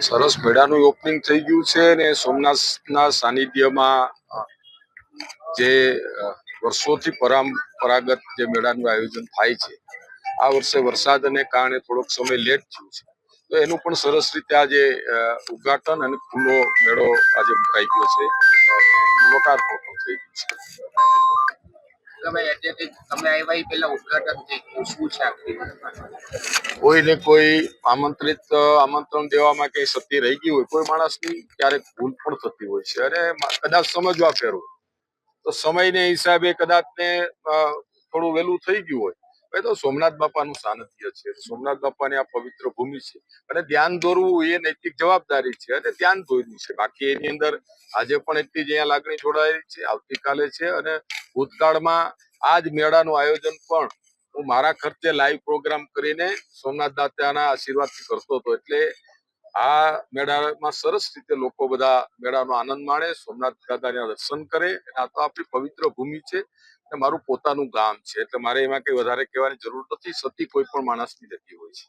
સરસ મેળાનું ઓપનિંગ થઈ ગયું છે અને સોમનાથના સાનિધ્યમાં જે વર્ષોથી પરંપરાગત જે મેળાનું આયોજન થાય છે, આ વર્ષે વરસાદને કારણે થોડોક સમય લેટ થયું છે, તો એનું પણ સરસ રીતે આજે ઉદ્ઘાટન અને ખુલ્લો મેળો આજે મુકાઈ ગયો છે, લોકાર્પણ પણ થઈ ગયું છે. કોઈને કોઈ આમંત્રણ દેવામાં કઈ સતી રહી ગઈ હોય, કોઈ માણસની ક્યારેક ભૂલ પણ થતી હોય છે અને કદાચ સમજવા ફેરવું તો સમયને હિસાબે કદાચ ને થોડું વહેલું થઈ ગયું હોય. એ તો સોમનાથ બાપાનું સાનિધ્ય છે, સોમનાથ બાપાની આ પવિત્ર ભૂમિ છે અને ધ્યાન દોરવું એ નૈતિક જવાબદારી છે અને ધ્યાન દોર્યું છે. બાકી એની અંદર આજે પણ એટલી જ અહીંયા લાગણી જોડાયેલી છે, આવતીકાલે છે અને ભૂતકાળમાં આ જ મેળાનું આયોજન પણ હું મારા ખર્ચે લાઈવ પ્રોગ્રામ કરીને સોમનાથ દાદાના આશીર્વાદથી કરતો હતો. એટલે આ મેળામાં સરસ રીતે લોકો બધા મેળાનો આનંદ માણે, સોમનાથ દાદાના દર્શન કરે. આ તો આપણી પવિત્ર ભૂમિ છે અને મારું પોતાનું ગામ છે, એટલે મારે એમાં કઈ વધારે કહેવાની જરૂર નથી. સતી કોઈ પણ માણસની જતી હોય છે.